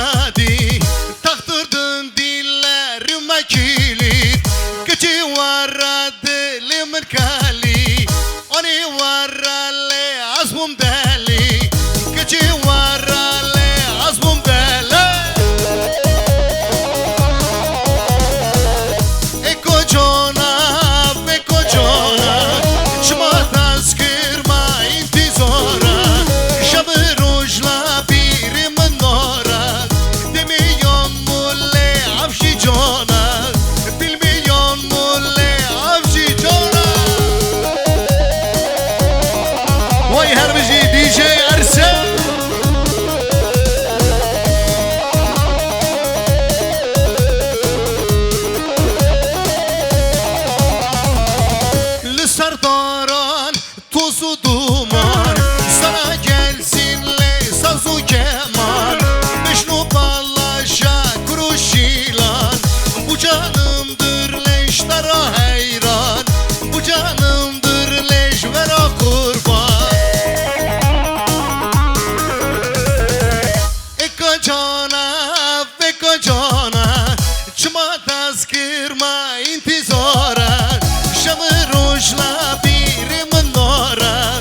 şadi taktırdın dillerime kilit Gıcı varra dilimin kali Oni varra le azmum deli Gıcı varra le azmum deli Eko cona Çma tazkırma intizora Şabı rujla birimin nora Demiyon mulle avşi cona Bilmiyon mulle avşi cona Vay herbici DJ Ersen Serdaran tozu duman Sana gelsinle sazu keman Meşnu ballaşa kuruşilan Bu canımdır leşlere heyran Bu canımdır leşvere kurban Eko cana Çıma tazkırma intizora Şamı rujla birimin nora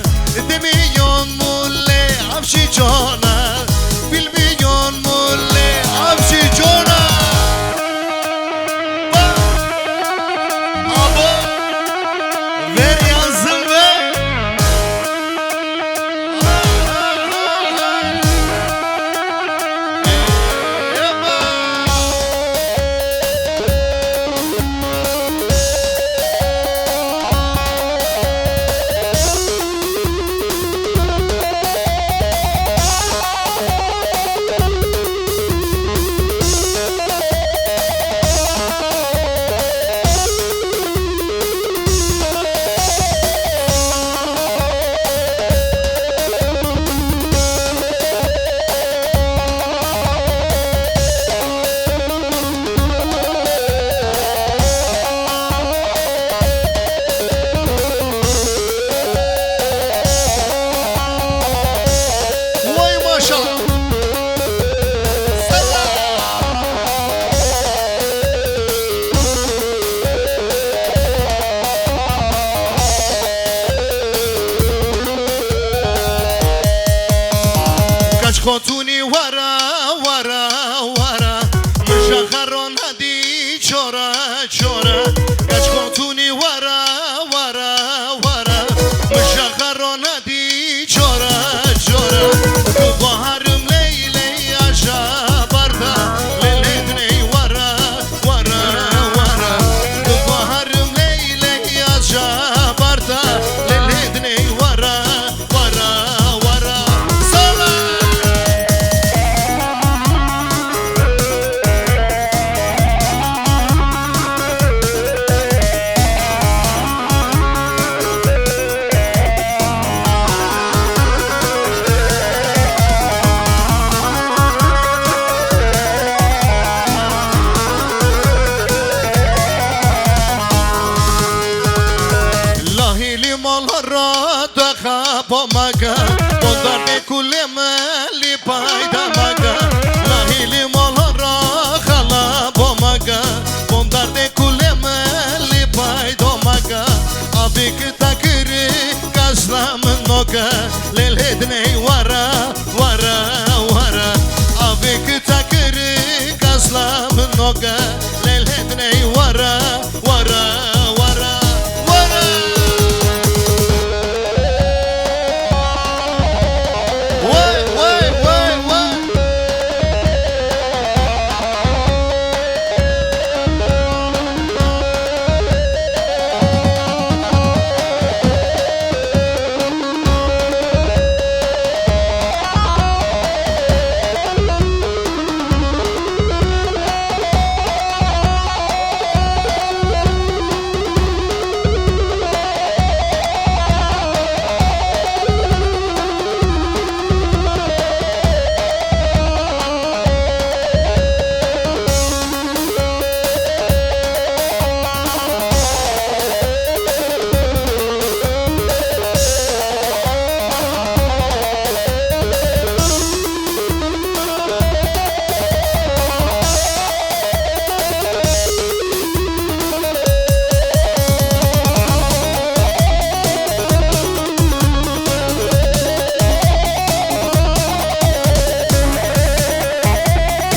Demiyon mulle avşi cona Bilmiyon mulle avşi cona Abo ver yazın ver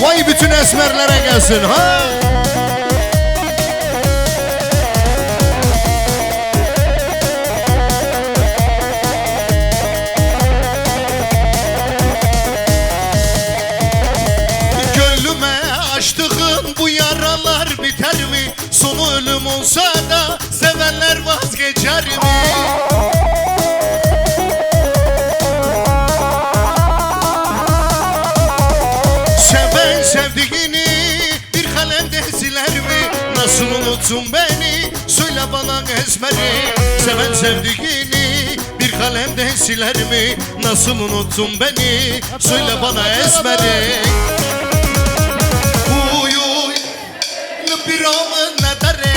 Vay bütün esmerlere gelsin ha. Gönlüme açtığın bu yaralar biter mi? Sonu ölüm olsa da sevenler vazgeçer mi? Seven sevdiğini bir kalemde siler mi? Nasıl unuttun beni? Söyle bana esmeri. Seven sevdiğini bir kalemde siler mi? Nasıl unuttun beni? Söyle bana esmeri. برامن نداره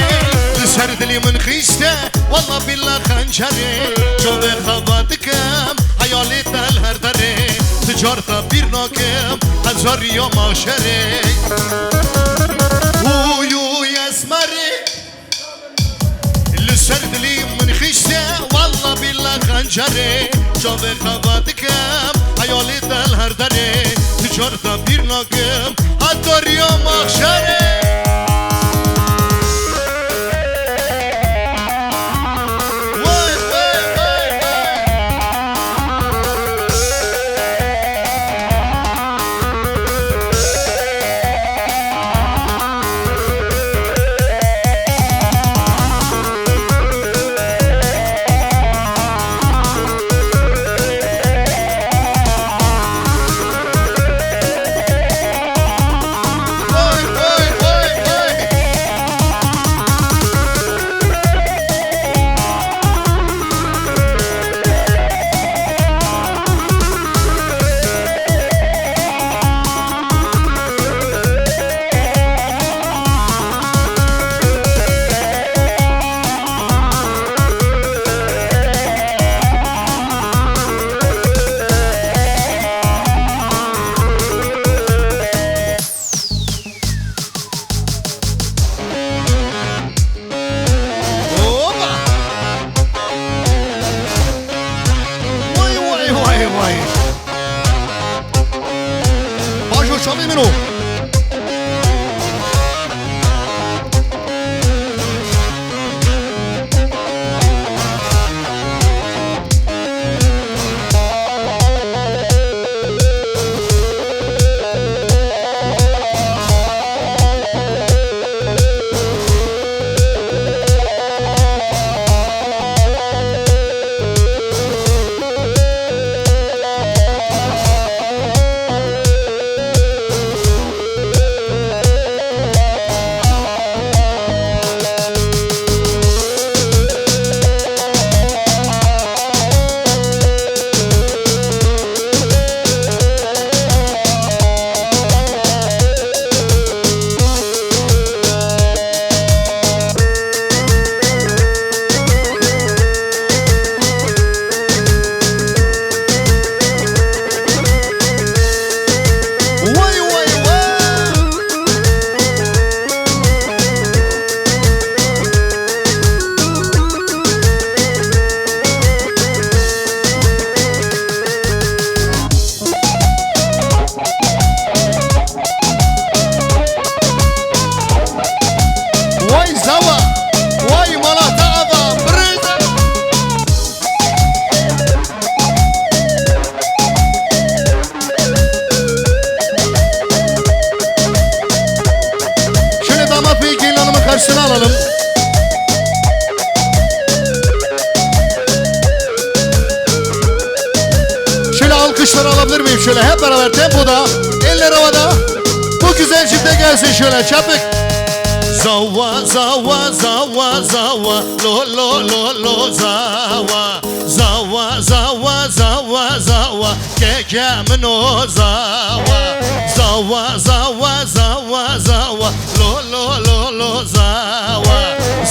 لسر دلی من خیسته والله بالله خنجره جواب خواب دکم حیالی دل هر داره تجارتا بیر ناکم هزار یا معاشره اوی اسمره لسر دلی من خیسته والله بالله خنجره جواب خواب دکم حیالی دل هر داره تجارتا بیر ناکم هزار یا معاشره Alalım. Şöyle alkışlar alabilir miyim şöyle hep beraber tempoda, eller havada. Bu güzel çifte gelsin şöyle çapık. Zawa zawa zawa zawa lo lo lo lo zawa zawa zawa zawa zawa kekemin o zawa zawa zawa zawa zawa lo lo lo lo zawa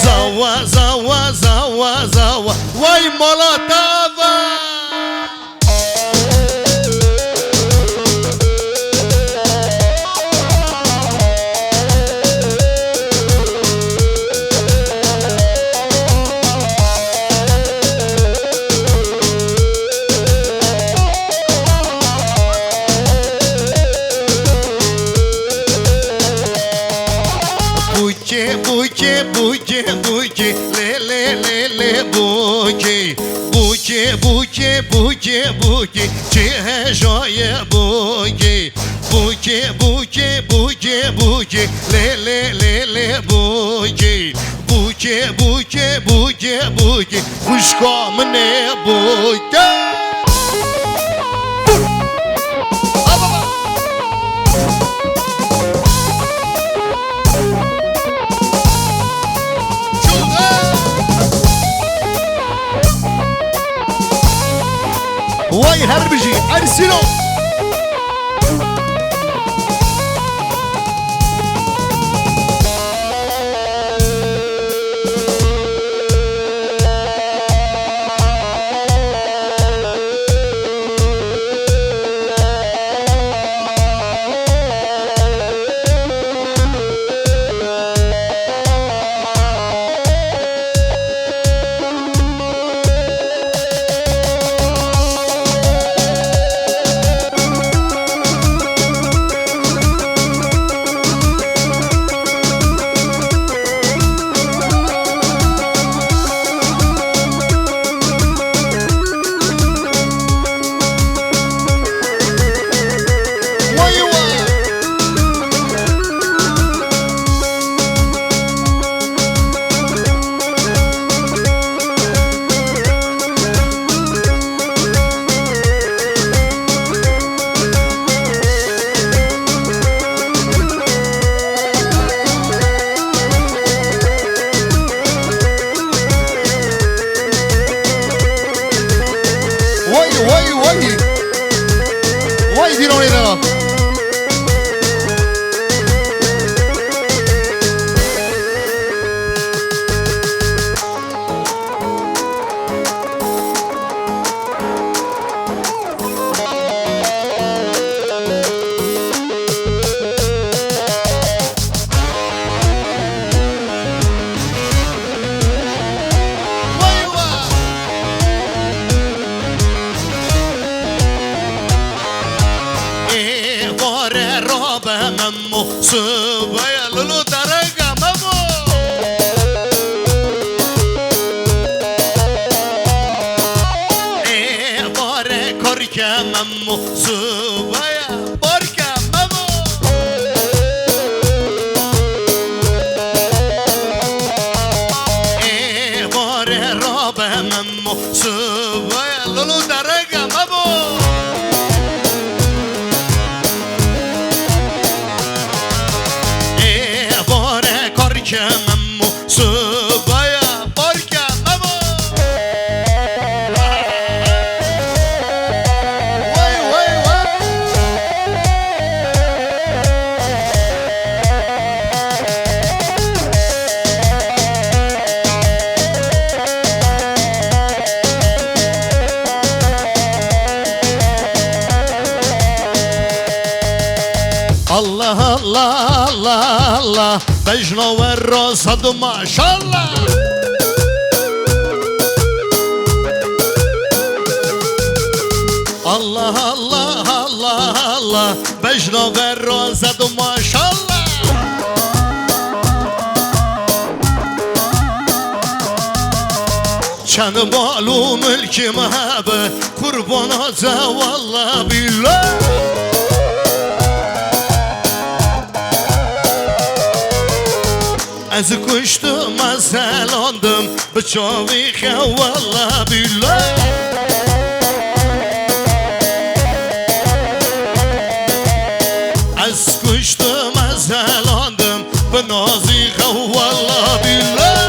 zawa zawa zawa zawa vay Molatava. بوکی بوکی لی لی لی بوکی بوکی بوکی بوکی بوکی چه جای بوکی بوکی بوکی بوکی بوکی لی لی لی لی بوکی بوکی بوکی بوکی بوکی خوشگاه منه بوکی وای هر بجی ارسلو وای دیرونی را ممو سوبايا لولو ترقى ممو ايه باري كوركا ممو سوبايا باركا ممو ايه باري رابا ممو سوبايا لولو ترقى ممو ممو سوبايا باركا ممو واي واي واي الله الله الله الله بجنو والرصد ما شاء الله الله الله الله الله بجنو والرصد ما شاء الله چند بالو ملک محبه قربانات والله بالله از کشتم از سلاندم به چاویخه والله بالله از کشتم از سلاندم به نازیخه والله بالله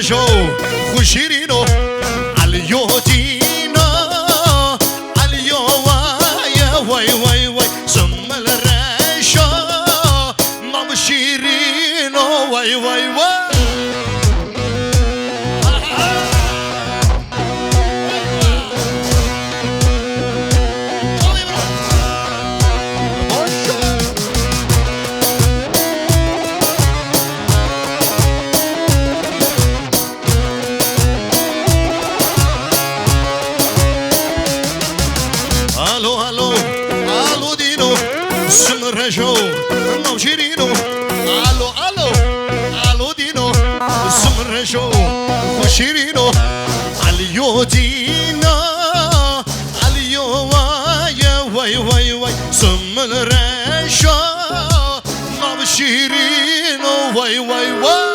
رجو خوشيرينو عليو دينا عليو واي واي واي واي سمل رجو مام شيرينو واي واي واي رجو موجيرينو الو الو الو دينو سم رجو وشيرينو عليو دينا عليو واي واي واي واي سم رجو موجيرينو واي واي واي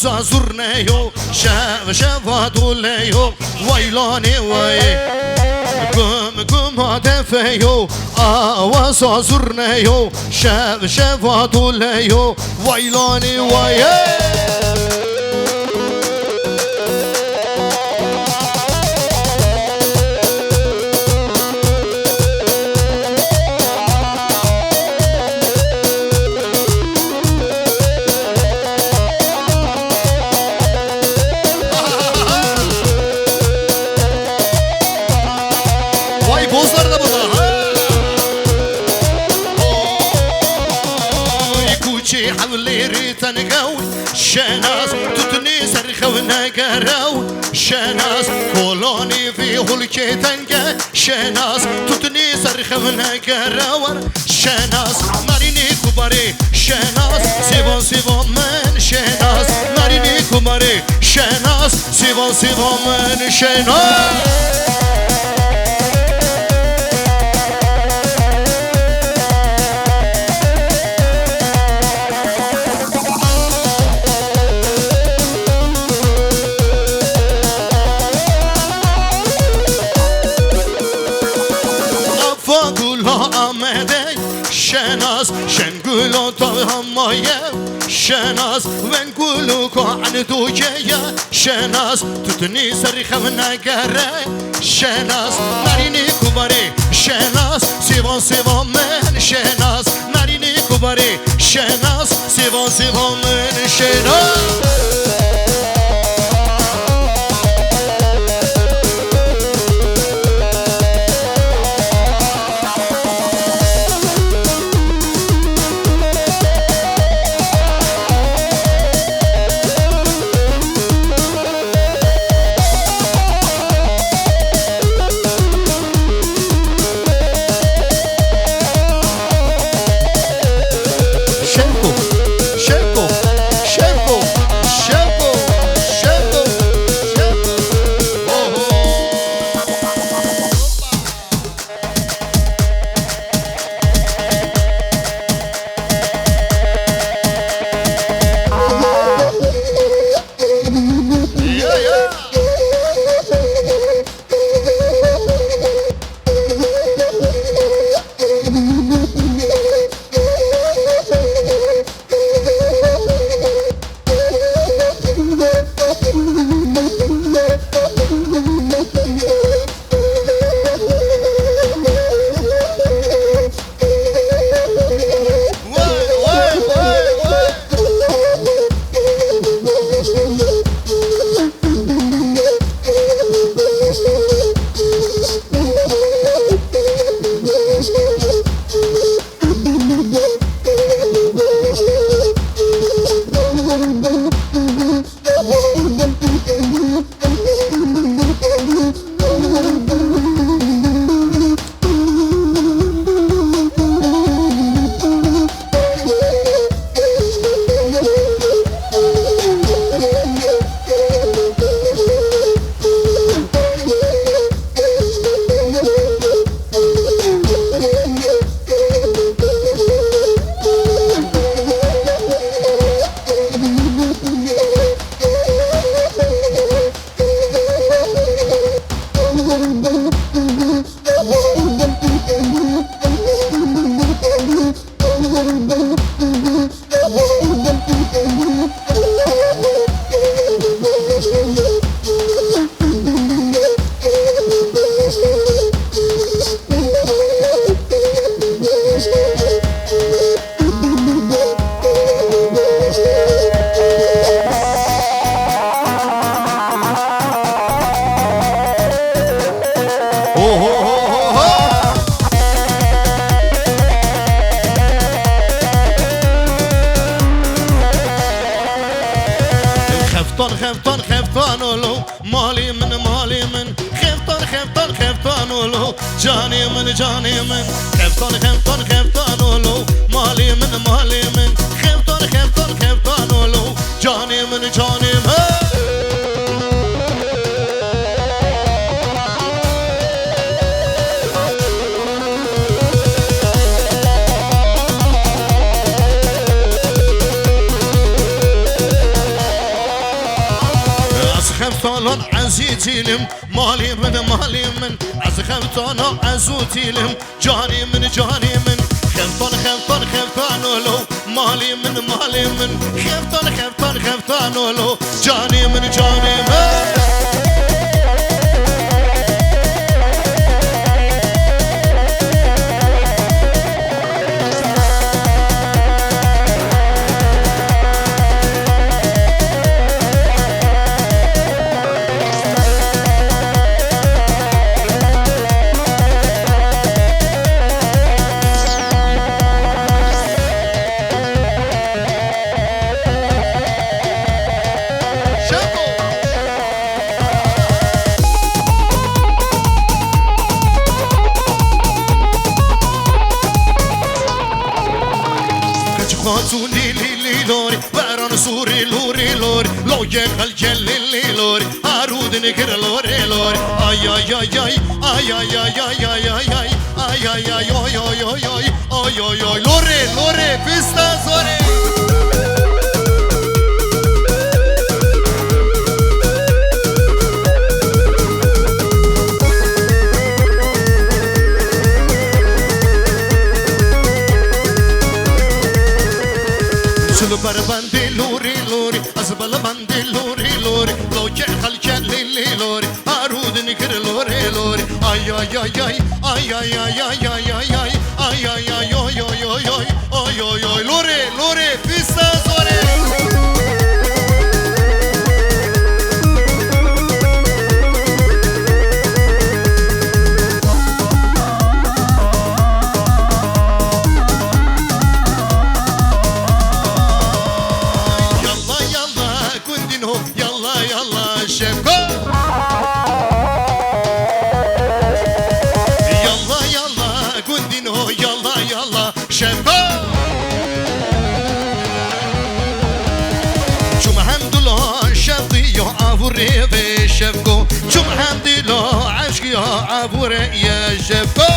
زازورنيو شاف شفادوليو ويلاني وي قم هدفيو زازورنيو شاف شفادوليو ويلاني وي شناس تتني سرخ ونقراو شناس كولوني في هلكي تنقى شناس تتني سرخ ونقراو شناس ماريني كباري شناس سيبون من شناس ماريني كباري شناس سيبون من شناس شناس شنقولو طهمايا شناس ونقولو عن دوجيا شناس تتني سرخ ونقرا شناس ماريني كباري شناس سيبون من شناس ماريني كباري شناس سيبون من شناس خفتان ولو مالي من خفتان ولو جاني من خفتان ولو مالي من خفتان ولو جاني من تيلم مالي من از خفتانا ازو تيلم جاني من خفتان ولو مالي من خفتان ولو جاني من خاتوني لي لوري باران سوري لوري لو يقل جل لي لوري هارود نكر لوري اي اي اي اي اي اي اي اي اي اي اي اي اي لوري فيستا سوري بربندي لوري أزبل بندي لوري لو يقل جل لي لوري هارود نكر لوري اي اي اي اي اي اي اي اي اي اي اي اي لوري فيستا سوري ريبي شفكو شوف حمدي له عشق يا عبور يا شفكو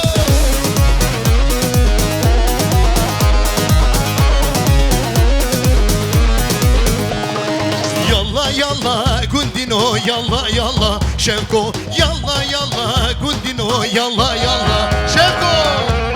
يلا كندينو يلا شفكو يلا كندينو يلا شفكو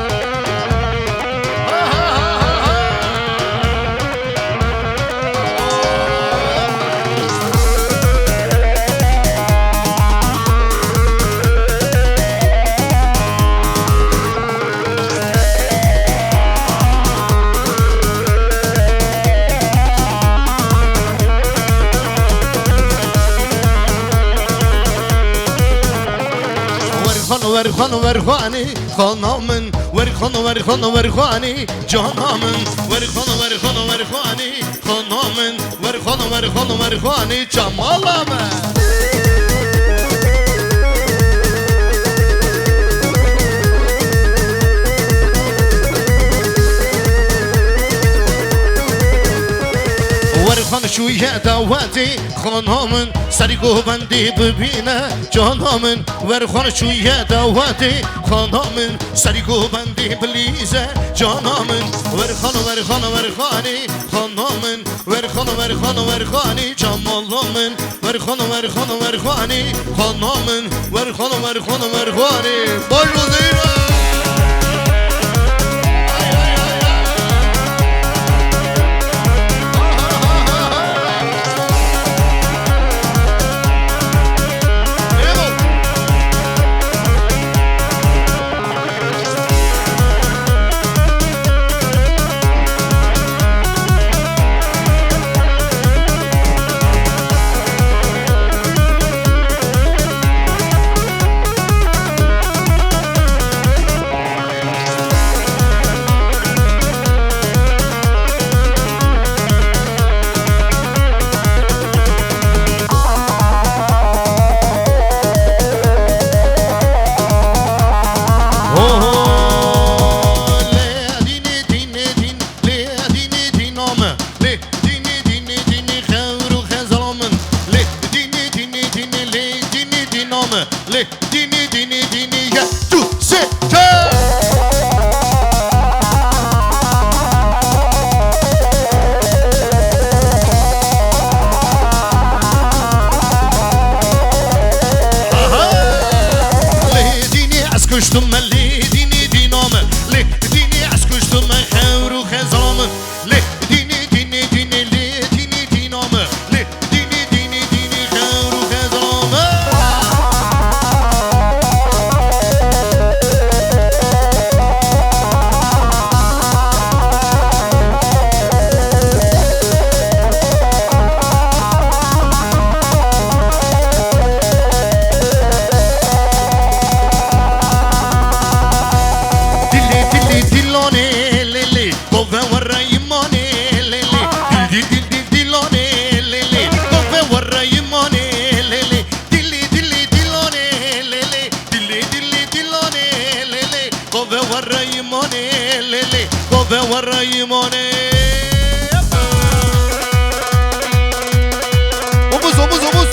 ورخاني خانامن ورخاني جانامن ورخاني خانامن ورخاني جمالامن ورخان شویه دوادی خانامن سریگو بندی ببینه جانامن ورخان شویه دوادی خانامن سریگو بندی بلیزه جانامن ورخانی خانامن ورخانی جمالامن ورخانی خانامن ورخانی باش بزیره وريموني ليلي كوبا وريموني وبوز وبوز وبوز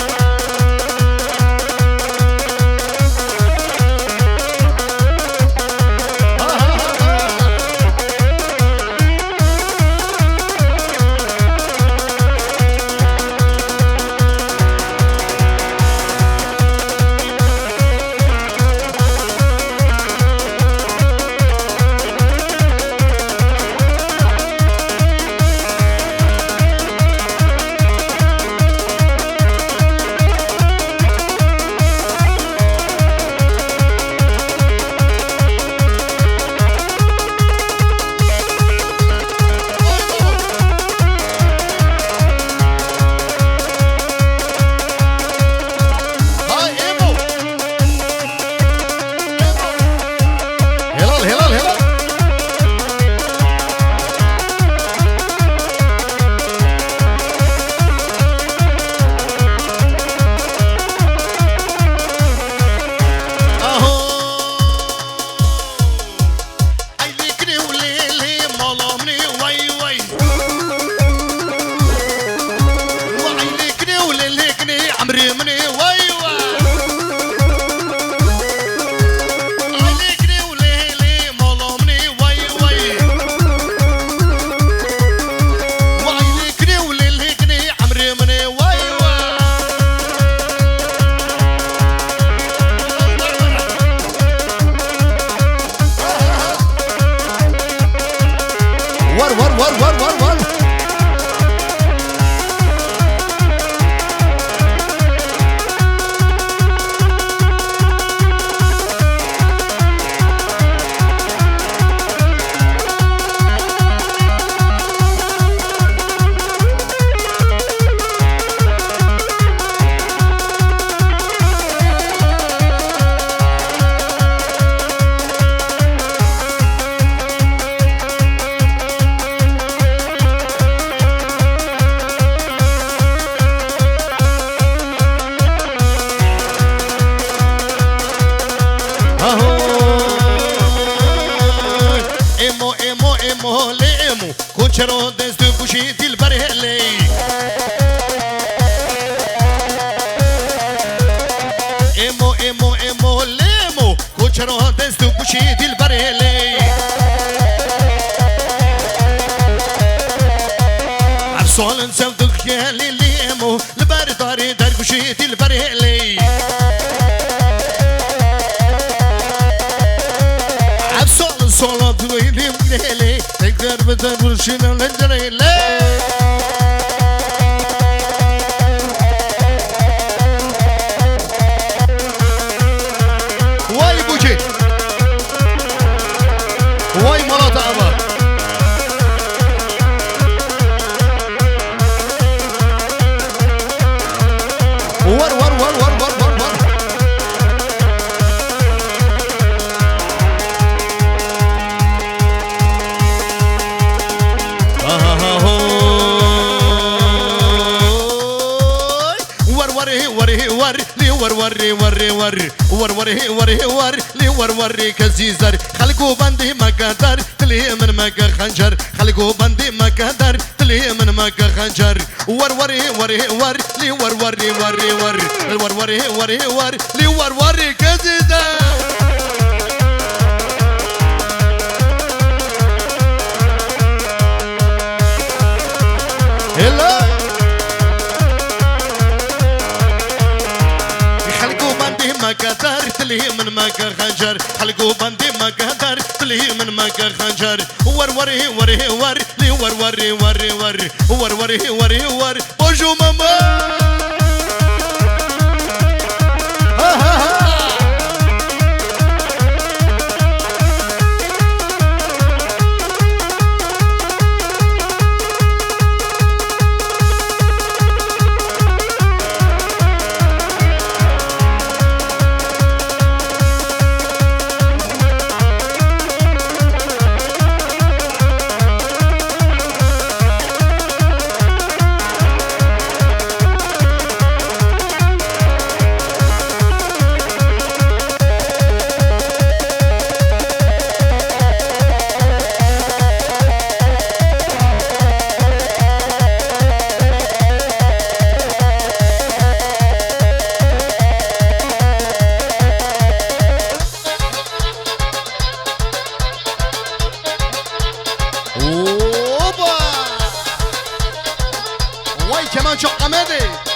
Kuchero destu kushi dil barhele Emo emo emo lemo Kuchero destu kushi dil barhele Arsolan sevduk yeli lemo Lbar dari dar kushi dil barhele Arsolan solo duelim lele Tekrar beter vuruşuna lencereyle Vay buci Vay Malata ama Var var var var var var var وروري كزيزر خلقوا بندي ما قدر تلي من مكا خنجر خلقوا بندي ما قدر تلي من مكا خنجر وروري وري ور لي وروري وري ور وروري وري ور لي وروري كزيزر هلا خلقوا بندي ما قدر تلي من مكا خنجر خلقوا بندي ما قدر تلي من مكا خنجر وروري وري ور لي وروري وري ور وروري وري ور بوجو ماما keman çok amedi